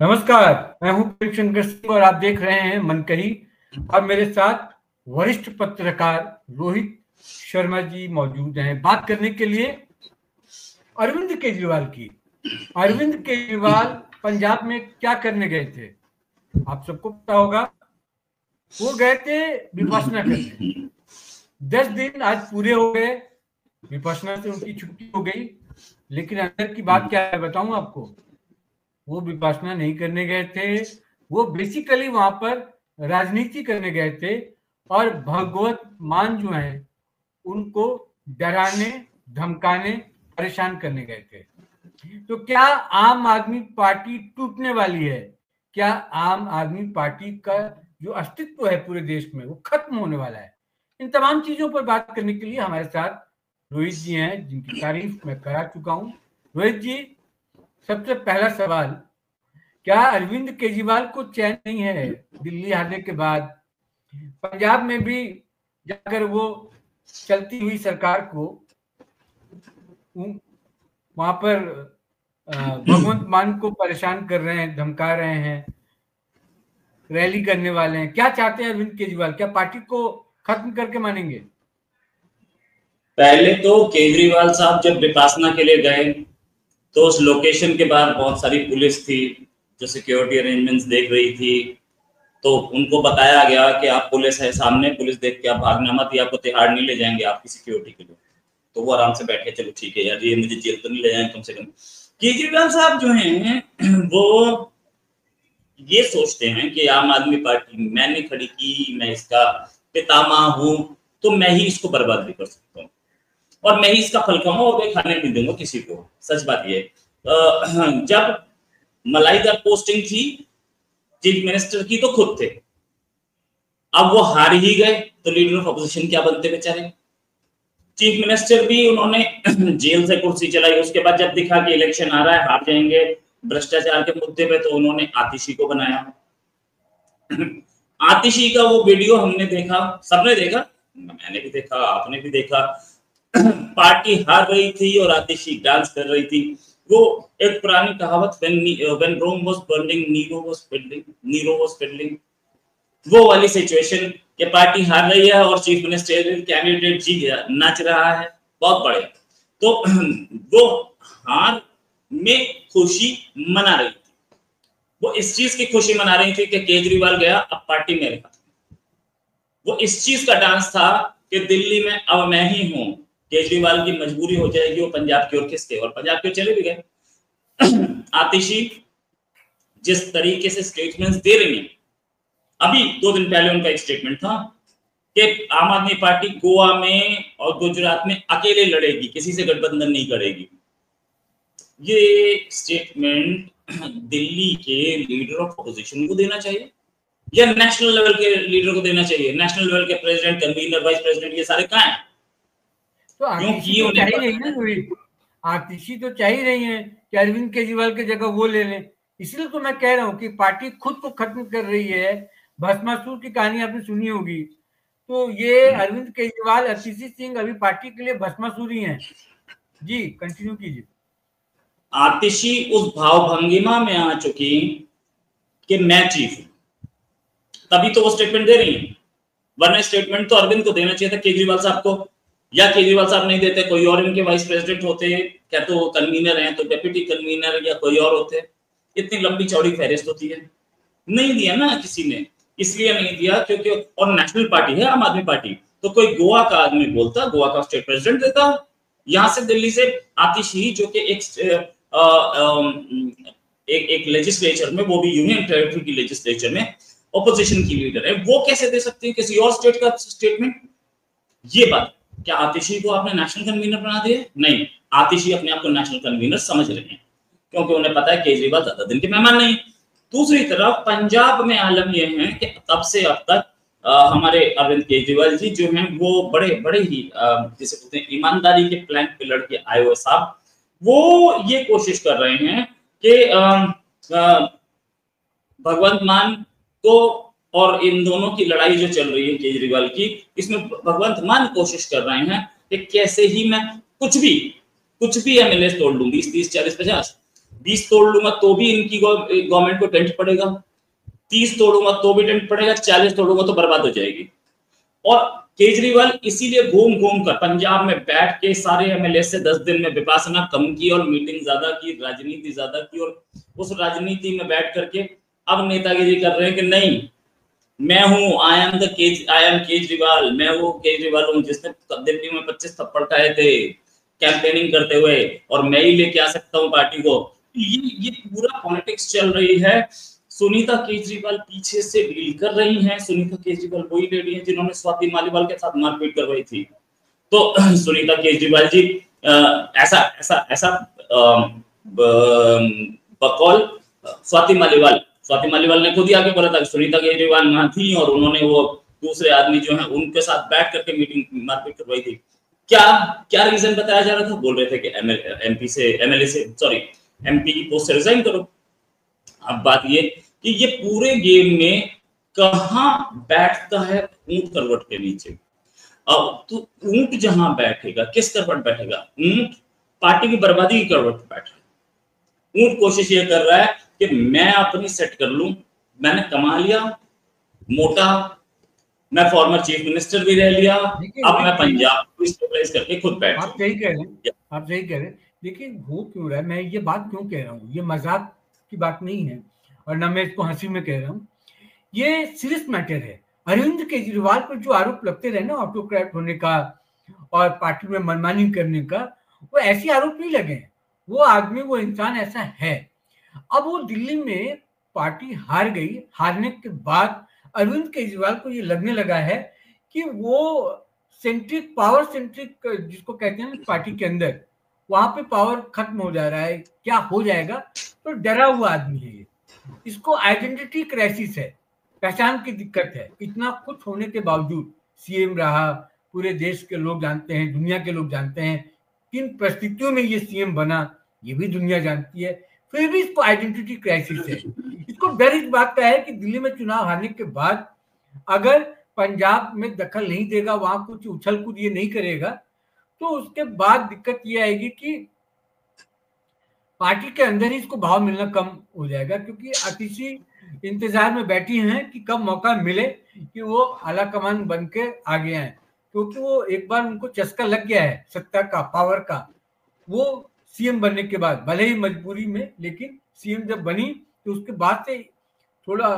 नमस्कार, मैं हूं प्रदीप शंकर सिंह और आप देख रहे हैं मन कही। और मेरे साथ वरिष्ठ पत्रकार रोहित शर्मा जी मौजूद हैं बात करने के लिए अरविंद केजरीवाल की। अरविंद केजरीवाल पंजाब में क्या करने गए थे आप सबको पता होगा। वो गए थे विपश्यना करने। 10 दिन आज पूरे हो गए, विपश्यना से उनकी छुट्टी हो गई। लेकिन अंदर की बात क्या है बताऊं आपको। वो विपश्यना नहीं करने गए थे, वो बेसिकली वहां पर राजनीति करने गए थे और भगवत मान जो है उनको डराने, धमकाने, परेशान करने गए थे। तो क्या आम आदमी पार्टी टूटने वाली है? क्या आम आदमी पार्टी का जो अस्तित्व है पूरे देश में वो खत्म होने वाला है? इन तमाम चीजों पर बात करने के लिए हमारे साथ रोहित जी हैं, जिनकी तारीफ मैं करा चुका हूं। रोहित जी, सबसे पहला सवाल, क्या अरविंद केजरीवाल को चैन नहीं है दिल्ली हारने के बाद? पंजाब में भी जाकर वो चलती हुई सरकार को वहां पर भगवंत मान को परेशान कर रहे हैं, धमका रहे हैं, रैली करने वाले हैं। क्या चाहते हैं अरविंद केजरीवाल? क्या पार्टी को खत्म करके मानेंगे? पहले तो केजरीवाल साहब जब विपासना के लिए गए तो उस लोकेशन के बाहर बहुत सारी पुलिस थी जो सिक्योरिटी अरेंजमेंट्स देख रही थी। तो उनको बताया गया कि आप पुलिस है सामने, पुलिस देख के आप भागना मत, या आपको तिहाड़ नहीं ले जाएंगे आपकी सिक्योरिटी के लिए। तो वो आराम से बैठे, चलो ठीक है यार, ये मुझे जेल तो नहीं ले जाएंगे कम से कम। केजरीवाल साहब जो हैं वो ये सोचते हैं कि आम आदमी पार्टी मैंने खड़ी की, मैं इसका पितामह हूं, तो मैं ही इसको बर्बाद भी कर सकता हूँ और मैं ही इसका फल खाऊंगा और मैं खाने नहीं दूंगा किसी को। सच बात ये जब मलाईदार पोस्टिंग थी चीफ मिनिस्टर की तो खुद थे, अब वो हार ही गए तो लीडर ऑफ अपोजिशन क्या बनते बेचारे। चीफ मिनिस्टर भी उन्होंने जेल से कुर्सी चलाई, उसके बाद जब दिखा कि इलेक्शन आ रहा है हार जाएंगे भ्रष्टाचार के मुद्दे पे, तो उन्होंने आतिशी को बनाया। आतिशी का वो वीडियो हमने देखा, सबने देखा, मैंने भी देखा, आपने भी देखा। पार्टी हार रही थी और आतिशी डांस कर रही थी। वो एक पुरानी कहावत, when Rome was burning, Nero was fiddling, वो वाली सिचुएशन कि पार्टी हार रही है और चीफ मिनिस्टर कैंडिडेट जी नाच रहा है, बहुत बढ़िया। तो वो हार में खुशी मना रही थी, वो इस चीज की खुशी मना रही थी कि केजरीवाल गया, अब पार्टी मेरे हाथ में। वो इस चीज का डांस था कि दिल्ली में अब मैं ही हूं, केजरीवाल की मजबूरी हो जाएगी वो पंजाब की ओर खिसके, और पंजाब की ओर चले भी गए। आतिशी जिस तरीके से स्टेटमेंट्स दे रही है, अभी 2 दिन पहले उनका एक स्टेटमेंट था कि आम आदमी पार्टी गोवा में और गुजरात में अकेले लड़ेगी, किसी से गठबंधन नहीं करेगी। ये स्टेटमेंट दिल्ली के लीडर ऑफ अपोजिशन को देना चाहिए या नेशनल लेवल के लीडर को देना चाहिए? नेशनल लेवल के प्रेसिडेंट, कन्वीनर, वाइस प्रेसिडेंट ये सारे कहां हैं? तो आतिशी तो चाहिए रही ना, आतिशी तो चाहिए रही है कि अरविंद केजरीवाल की जगह वो ले लें। इसलिए तो मैं कह रहा हूँ कि पार्टी खुद को खत्म कर रही है। भस्मासुर की कहानी आपने सुनी होगी, तो ये अरविंद केजरीवाल, आतिशी सिंह अभी पार्टी के लिए भस्मासुर ही हैं। जी कंटिन्यू कीजिए। आतिशी उस भावभंगिमा में आ चुकी कि मैं चीफ हूं, तभी तो वो स्टेटमेंट दे रही है। वरना स्टेटमेंट तो अरविंद को देना चाहिए था, केजरीवाल साहब को, या केजरीवाल साहब नहीं देते, कोई और इनके वाइस प्रेसिडेंट होते, क्या तो कन्वीनर हैं तो डेप्यूटी कन्वीनर या कोई और होते। इतनी लंबी चौड़ी फहरिस्त होती है, नहीं दिया ना किसी ने, इसलिए नहीं दिया क्योंकि, और नेशनल पार्टी है आम आदमी पार्टी, तो कोई गोवा का आदमी बोलता, गोवा का स्टेट प्रेसिडेंट देता। यहां से दिल्ली से आतिशी जो कि एक लेजिस्लेचर में, वो भी यूनियन टेरिटरी की लेजिस्लेचर में ऑपोजिशन की लीडर है, वो कैसे दे सकती है किसी और स्टेट का स्टेटमेंट? ये बात, क्या आतिशी को आपने नेशनल कन्वीनर बना दिया? नहीं, आतिशी अपने आप को नेशनल कन्वीनर समझ रहे हैं क्योंकि उन्हें पता है केजरीवाल ज्यादा दिन के मेहमान नहीं। दूसरी तरफ पंजाब में आलम यह है कि तब से अब तक हमारे अरविंद केजरीवाल जी जो हैं वो बड़े बड़े ही जिसे बोलते हैं ईमानदारी के प्लैंक पे लड़के आए हुए साहब, वो ये कोशिश कर रहे हैं कि भगवंत मान को, और इन दोनों की लड़ाई जो चल रही है केजरीवाल की, इसमें भगवंत मान कोशिश कर रहे हैं कि कैसे ही मैं कुछ भी एमएलए तोड़ लूं, 20, 30, 40, 50। 20 तोड़ लूंगा तो भी इनकी गवर्नमेंट को टेंट पड़ेगा, 30 तोड़ूंगा तो भी टेंट पड़ेगा, 40 तोड़ूंगा तो बर्बाद हो जाएगी। और केजरीवाल इसीलिए घूम घूम कर पंजाब में बैठ के सारे एमएलए से 10 दिन में विपासना कम की और मीटिंग ज्यादा की, राजनीति ज्यादा की, और उस राजनीति में बैठ करके अब नेतागिरी कर रहे हैं कि नहीं मैं हूं, आई एम केजरीवाल, मैं वो केजरीवाल हूं जिसने दिल्ली में 25 थप्पड़ खाए थे कैंपेनिंग करते हुए, और मैं ही लेके आ सकता हूं पार्टी को। ये पूरा पॉलिटिक्स चल रही है। सुनीता केजरीवाल पीछे से डील कर रही हैं। सुनीता केजरीवाल वही लेडी है जिन्होंने स्वाति मालीवाल के साथ मारपीट करवाई थी। तो सुनीता केजरीवाल जी ऐसा ऐसा ऐसा बकौल स्वाति मालीवाल ने खुद ही आके बोला था कि सुनीता केजरीवाल वहां थी और उन्होंने वो दूसरे आदमी जो है उनके साथ बैठ करके मीटिंग मारपीट करवाई थी। क्या रीजन बताया जा रहा था? बोल रहे थे कि एमपी की पोस्ट से रिजाइन करो। अब बात ये कि ये पूरे गेम में कहां बैठता है ऊंट करवट के नीचे। अब तो ऊंट जहां बैठेगा किस करवट बैठेगा? ऊंट पार्टी की बर्बादी की करवट बैठेगा। ऊंट कोशिश ये कर रहा है कि मैं अपनी सेट कर लूं, मैंने कमा लिया मोटा, मैं फॉर्मर चीफ मिनिस्टर भी रह लिया, अब मैं पंजाब को स्टेबलाइज करके खुद बैठ। आप सही कह रहे हैं, लेकिन हो क्यों रहा है? मैं ये बात क्यों कह रहा हूँ? ये मजाक की बात नहीं है और ना मैं इसको हंसी में कह रहा हूँ, ये सीरियस मैटर है। अरविंद केजरीवाल पर जो आरोप लगते रहे ना ऑटोक्रेट होने का और पार्टी में मनमानी करने का, वो ऐसे आरोप नहीं लगे। वो आदमी, वो इंसान ऐसा है। अब वो दिल्ली में पार्टी हार गई, हारने के बाद अरविंद केजरीवाल को ये लगने लगा है कि वो पावर सेंट्रिक जिसको कहते हैं पार्टी के अंदर, वहां पे पावर खत्म हो जा रहा है, क्या हो जाएगा। तो डरा हुआ आदमी है ये, इसको आइडेंटिटी क्राइसिस है, पहचान की दिक्कत है। इतना कुछ होने के बावजूद सीएम रहा, पूरे देश के लोग जानते हैं, दुनिया के लोग जानते हैं किन परिस्थितियों में ये सीएम बना, ये भी दुनिया जानती है, फिर भी इसको आइडेंटिटी क्राइसिस है। इसको डर इस बात का है कि दिल्ली में चुनाव हारने के बाद अगर पंजाब में दखल नहीं देगा, वहां कुछ उछल कूद ये नहीं करेगा, तो उसके बाद दिक्कत ये आएगी कि पार्टी के अंदर ही इसको भाव मिलना कम हो जाएगा, क्योंकि अतिशी इंतजार में बैठी हैं कि कब मौका मिले कि वो आला कमान बन के आगे आए, क्योंकि वो एक बार उनको चस्का लग गया है सत्ता का, पावर का। वो सीएम बनने के बाद, भले ही मजबूरी में, लेकिन सीएम जब बनी तो उसके बाद से थोड़ा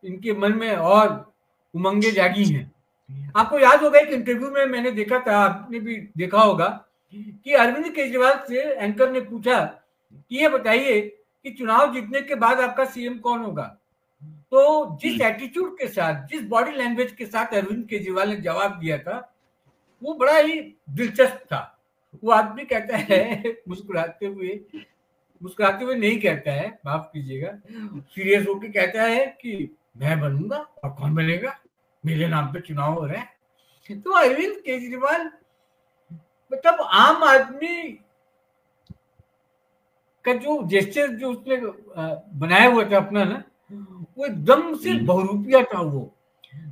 इनके मन में और उमंगे जागी हैं। आपको याद होगा एक इंटरव्यू में मैंने देखा था, आपने भी देखा होगा, कि अरविंद केजरीवाल से एंकर ने पूछा कि ये बताइए कि चुनाव जीतने के बाद आपका सीएम कौन होगा। तो जिस एटीट्यूड के साथ, जिस बॉडी लैंग्वेज के साथ अरविंद केजरीवाल ने जवाब दिया था, वो बड़ा ही दिलचस्प था। वो आदमी कहता है मुस्कुराते हुए नहीं कहता है, माफ कीजिएगा, सीरियस होकर कहता है कि मैं बनूंगा और कौन बनेगा, मेरे नाम पे चुनाव हो रहा है। तो अरविंद केजरीवाल मतलब आम आदमी का जो जेस्चर जो उसने बनाया हुआ था अपना ना, वो एकदम से बहुरूपिया था। वो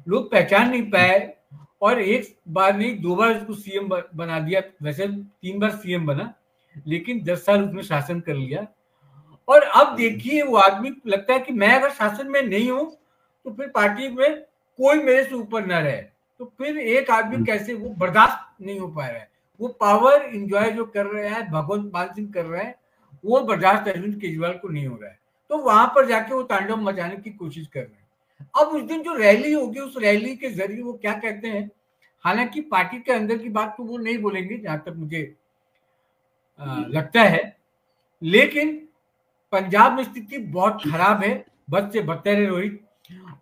लोग पहचान नहीं पाए, और एक बार नहीं 2 बार उसको सीएम बना दिया। वैसे 3 बार सीएम बना, लेकिन 10 साल उसने शासन कर लिया। और अब देखिए वो आदमी लगता है कि मैं अगर शासन में नहीं हूं तो फिर पार्टी में कोई मेरे से ऊपर ना रहे, तो फिर एक आदमी कैसे, वो बर्दाश्त नहीं हो पा रहा है। वो पावर एंजॉय जो कर रहा है भगवंत मान सिंह कर रहा है, वो बर्दाश्त अरविंद केजरीवाल को नहीं हो रहा है। तो वहां पर जाके वो तांडव मचाने की कोशिश कर रहे हैं। अब उस दिन जो रैली होगी, उस रैली के जरिए वो क्या कहते हैं, हालांकि पार्टी के अंदर की बात तो वो नहीं बोलेंगे जहां तक मुझे लगता है, लेकिन पंजाब में स्थिति बहुत खराब है, बद से बदतर है रोहित,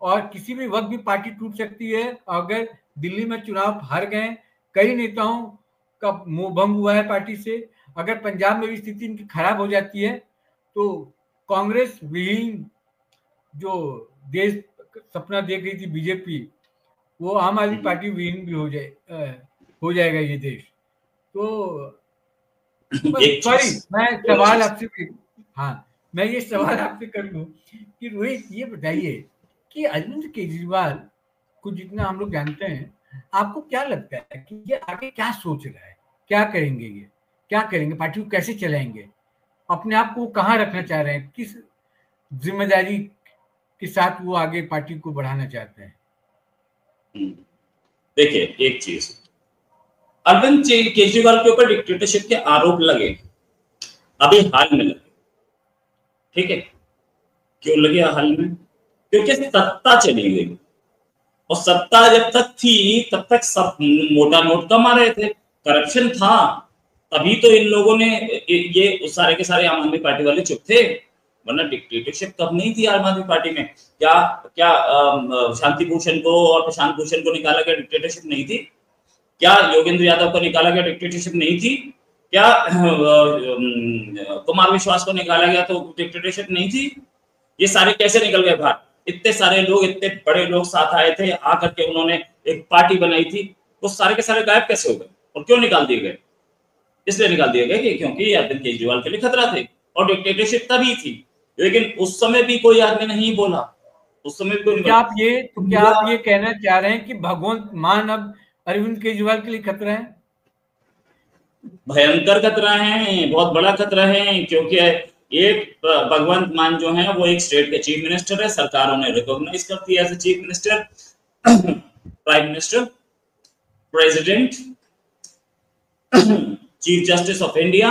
और किसी भी वक्त भी पार्टी टूट सकती है। अगर दिल्ली में चुनाव हार गए, कई नेताओं का मोह भंग हुआ है पार्टी से, अगर पंजाब में भी स्थिति इनकी खराब हो जाती है तो कांग्रेस विहीन जो देश सपना देख रही थी बीजेपी, वो आम आदमी पार्टी विहीन भी हो जाएगा ये देश। तो सॉरी, मैं सवाल आपसे, हाँ मैं ये सवाल आपसे कर लूं कि रोहित ये बताइए कि अरविंद केजरीवाल को जितना हम लोग जानते हैं, आपको क्या लगता है कि ये आगे क्या सोच रहा है, क्या करेंगे, ये क्या करेंगे, पार्टी को कैसे चलाएंगे? अपने आप को कहाँ रखना चाह रहे हैं, किस जिम्मेदारी के साथ वो आगे पार्टी को बढ़ाना चाहते हैं? देखिए एक चीज, अरविंद केजरीवाल के ऊपर डिक्टेटरशिप के आरोप लगे अभी हाल में लगे, ठीक है? क्यों लगे हाल में? क्योंकि सत्ता चली गई, और सत्ता जब तक थी तब तक सब मोटा नोट कमा रहे थे, करप्शन था, तभी तो इन लोगों ने ये सारे के सारे आम आदमी पार्टी वाले चुप थे, वरना डिक्टेटरशिप कब नहीं थी आम आदमी पार्टी में। क्या क्या शांति भूषण को और प्रशांत भूषण को निकाला गया, डिक्टेटरशिप नहीं थी? क्या योगेंद्र यादव को निकाला गया, डिक्टेटरशिप नहीं थी? क्या कुमार विश्वास को निकाला गया तो डिक्टेटरशिप नहीं थी? ये सारे कैसे निकल गए बाहर? इतने सारे लोग, इतने बड़े लोग साथ आए थे, आकर के उन्होंने एक पार्टी बनाई थी, वो सारे के सारे गायब कैसे हो गए? और क्यों निकाल दिए गए? इसलिए निकाल दिए गए कि क्योंकि अरविंद केजरीवाल के लिए खतरा थे, और डिक्टेटरशिप तभी थी, लेकिन उस समय भी कोई आदमी नहीं बोला, उस समय भी कोई। क्या आप ये कहना चाह रहे हैं कि भगवंत मान अब अरविंद केजरीवाल के लिए खतरा है? भयंकर खतरा है, बहुत बड़ा खतरा है, क्योंकि एक भगवंत मान जो है वो एक स्टेट के चीफ मिनिस्टर है, सरकार उन्हें रिकॉग्नाइज करती है as a chief minister, prime minister, president, chief justice of India,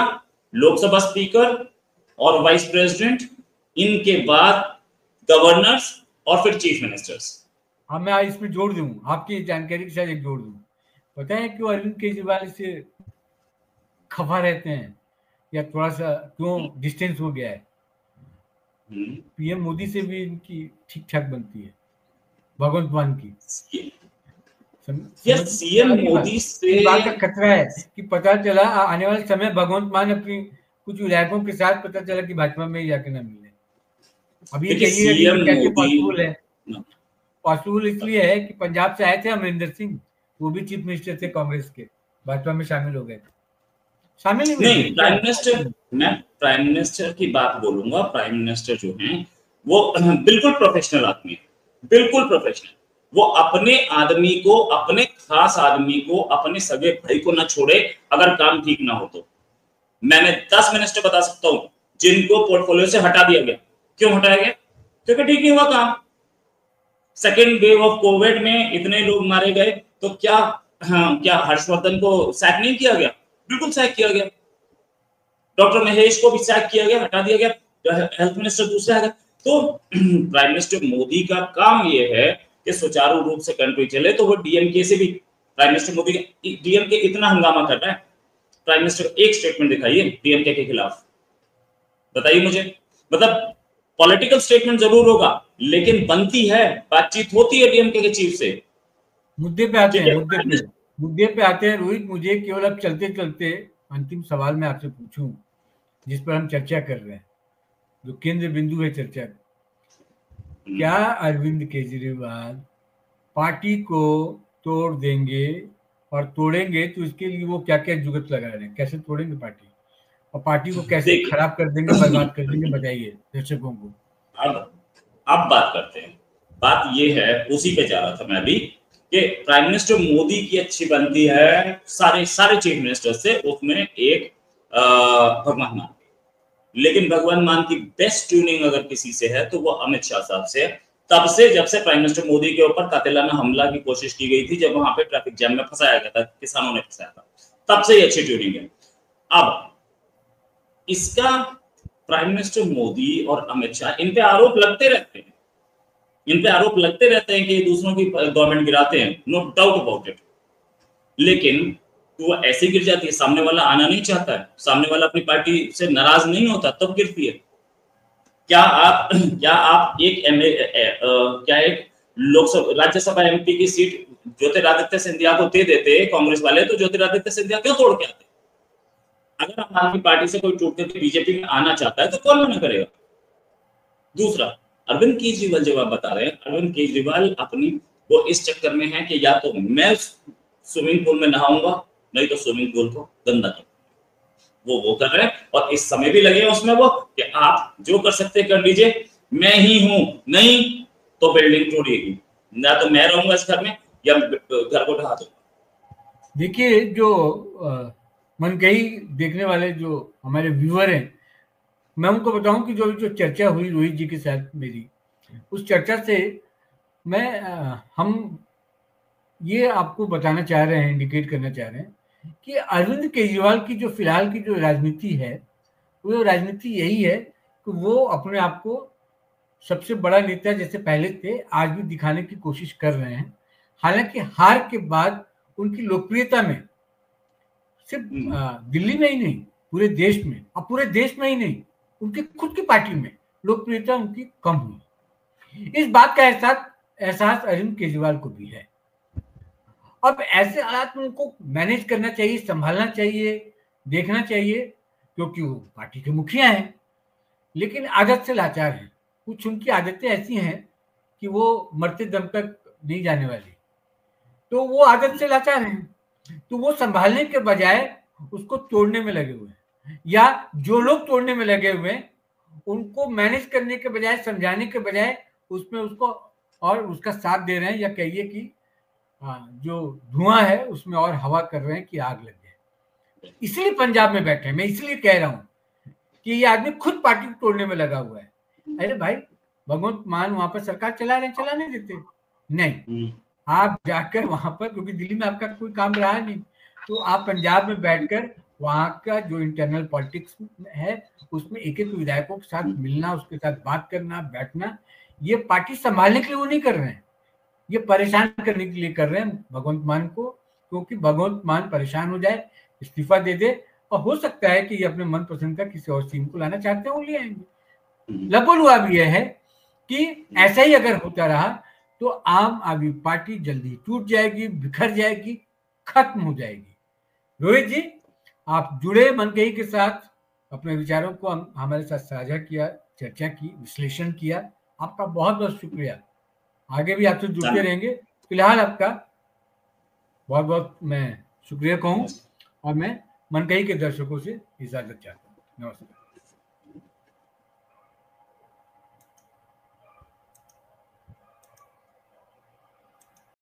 Lok Sabha speaker और वाइस प्रेसिडेंट, इनके बाद गवर्नर्स और फिर चीफ मिनिस्टर्स। हाँ, मैं इसमें जोड़ दूं, आपकी जानकारी के साथ एक जोड़ दूं। पता है क्यों अरविंद केजरीवाल से खफा रहते हैं, या थोड़ा सा क्यों डिस्टेंस हो गया है? पीएम मोदी से भी इनकी ठीक ठाक बनती है, भगवंत मान की। सीएम मोदी से बात का खतरा है कि पता चला आने वाले समय भगवंत मान अपनी कुछ विधायकों के साथ पता चला कि भाजपा में ही जाके ना मिले। अभी ये कैसे पॉसिबल है? पॉसिबल इसलिए है कि पंजाब से आए थे अमरिंदर सिंह, वो भी चीफ मिनिस्टर थे कांग्रेस के, भाजपा में शामिल हो गए थे। शामिल नहीं, प्राइम मिनिस्टर, मैं प्राइम मिनिस्टर की बात बोलूंगा। प्राइम मिनिस्टर जो हैं वो बिल्कुल प्रोफेशनल आदमी है, बिल्कुल प्रोफेशनल। वो अपने आदमी को, अपने खास आदमी को, अपने सगे भाई को ना छोड़े अगर काम ठीक ना हो तो। मैंने 10 मिनिस्टर बता सकता हूं जिनको पोर्टफोलियो से हटा दिया गया। क्यों हटाया गया? क्योंकि ठीक नहीं हुआ काम। सेकेंड वेव ऑफ कोविड में इतने लोग मारे गए, तो क्या हर्षवर्धन को सैक नहीं किया गया? बिल्कुल सैक किया गया। डॉक्टर महेश को भी सैक किया गया, हटा दिया गया, हेल्थ मिनिस्टर दूसरा है। तो प्राइम मिनिस्टर मोदी का काम ये है कि सुचारू रूप से कंट्री चले, तो वो डीएमके से भी, प्राइम मिनिस्टर मोदी डीएमके इतना हंगामा कर रहा है, प्राइम मिनिस्टर एक स्टेटमेंट दिखाइए डीएमके के खिलाफ, बताइए मुझे। मतलब पॉलिटिकल स्टेटमेंट जरूर होगा, लेकिन बनती है, बातचीत होती है डीएमके के चीफ से। मुद्दे पे आते हैं, मुद्दे पे आते हैं। रोहित, मुझे केवल अब चलते चलते अंतिम सवाल मैं आपसे पूछूं, जिस पर हम चर्चा कर रहे हैं, जो केंद्र बिंदु है चर्चा, क्या अरविंद केजरीवाल पार्टी को तोड़ देंगे? और तोड़ेंगे तो इसके लिए वो क्या क्या जुगत लगा रहे हैं? कैसे तोड़ेंगे पार्टी, और पार्टी को कैसे खराब कर देंगे, बर्बाद कर देंगे? बताइए दर्शकों को। अब बात करते हैं। बात ये है, उसी पे जा रहा था मैं भी, कि प्राइम मिनिस्टर मोदी की अच्छी बनती है सारे चीफ मिनिस्टर से, उसमें एक भगवान मान, लेकिन भगवान मान की बेस्ट ट्यूनिंग अगर किसी से है तो वो अमित शाह साहब से। तब से, जब से प्राइम मिनिस्टर मोदी के ऊपर कातिलाना हमला की कोशिश की गई थी, जब वहां पे ट्रैफिक जैम में फंसाया गया था, किसानों ने फंसाया था, तब से ये अच्छी ट्यूनिंग है। अब इसका प्राइम मिनिस्टर मोदी और अमित शाह, इन पे आरोप लगते रहते हैं, इन पे आरोप लगते रहते हैं कि दूसरों की गवर्नमेंट गिराते हैं, नो डाउट अबाउट इट। लेकिन तो वो ऐसे गिर जाती है, सामने वाला आना नहीं चाहता है, सामने वाला अपनी पार्टी से नाराज नहीं होता, तब गिरती है। क्या आप एक लोकसभा राज्यसभा एमपी की सीट ज्योतिरादित्य सिंधिया को दे देते कांग्रेस वाले, तो ज्योतिरादित्य सिंधिया क्यों तोड़ के आते? अगर आम आदमी पार्टी से कोई टूट के बीजेपी में आना चाहता है तो कौन मना करेगा? दूसरा, अरविंद केजरीवाल जब आप बता रहे हैं, अरविंद केजरीवाल अपनी वो इस चक्कर में है कि या तो मैं स्विमिंग पूल में नहाऊंगा, नहीं तो स्विमिंग पूल को गंदा कर, वो कर रहे हैं। और इस समय भी लगे हैं उसमें वो कि आप जो कर सकते कर लीजिए, मैं ही हूं, नहीं तो बिल्डिंग टूटेगी, ना तो मैं रहूंगा इस घर में या घर को ढहा दूंगा। देखिए, जो मनकही देखने वाले जो हमारे व्यूअर हैं, मैं उनको बताऊं कि जो चर्चा हुई रोहित जी के साथ मेरी, उस चर्चा से हम ये आपको बताना चाह रहे हैं, इंडिकेट करना चाह रहे हैं कि अरविंद केजरीवाल की जो फिलहाल की जो राजनीति है, वो राजनीति यही है कि वो अपने आप को सबसे बड़ा नेता जैसे पहले थे आज भी दिखाने की कोशिश कर रहे हैं। हालांकि हार के बाद उनकी लोकप्रियता में सिर्फ दिल्ली में ही नहीं, पूरे देश में, और पूरे देश में ही नहीं, उनकी खुद की पार्टी में लोकप्रियता उनकी कम हुई। इस बात का एहसास अरविंद केजरीवाल को भी है। अब ऐसे हालात में उनको मैनेज करना चाहिए, संभालना चाहिए, देखना चाहिए, क्योंकि वो पार्टी के मुखिया हैं, लेकिन आदत से लाचार हैं। कुछ उनकी आदतें ऐसी हैं कि वो मरते दम तक नहीं जाने वाली, तो वो आदत से लाचार हैं। तो वो संभालने के बजाय उसको तोड़ने में लगे हुए हैं, या जो लोग तोड़ने में लगे हुए हैं उनको मैनेज करने के बजाय, समझाने के बजाय उसमें उसको और उसका साथ दे रहे हैं, या कहिए कि जो धुआं है उसमें और हवा कर रहे हैं कि आग लग जाए। इसलिए पंजाब में बैठे हैं। मैं इसलिए कह रहा हूं कि ये आदमी खुद पार्टी तोड़ने में लगा हुआ है। अरे भाई, भगवंत मान वहां पर सरकार चला रहे हैं, चलाने देते नहीं। आप जाकर वहां पर, क्योंकि दिल्ली में आपका कोई काम रहा नहीं, तो आप पंजाब में बैठकर वहां का जो इंटरनल पॉलिटिक्स है उसमें एक एक विधायकों के साथ मिलना, उसके साथ बात करना, बैठना, ये पार्टी संभालने के लिए वो नहीं कर रहे हैं, ये परेशान करने के लिए कर रहे हैं भगवंत मान को। क्योंकि भगवंत मान परेशान हो जाए, इस्तीफा दे दे, और हो सकता है कि ये अपने मनपसंद का किसी और सीएम को लाना चाहते हैं, वो ले आएंगे। लबोलुआ भी यह है कि ऐसा ही अगर होता रहा तो आम आदमी पार्टी जल्दी टूट जाएगी, बिखर जाएगी, खत्म हो जाएगी। रोहित जी, आप जुड़े मनकही के साथ, अपने विचारों को हमारे साथ साझा किया, चर्चा की, विश्लेषण किया, आपका बहुत बहुत शुक्रिया। आगे भी आपसे जुड़ते रहेंगे। फिलहाल आपका बहुत बहुत मैं शुक्रिया कहूँ, और मैं मनकही के दर्शकों से इजाजत चाहता हूँ। नमस्कार।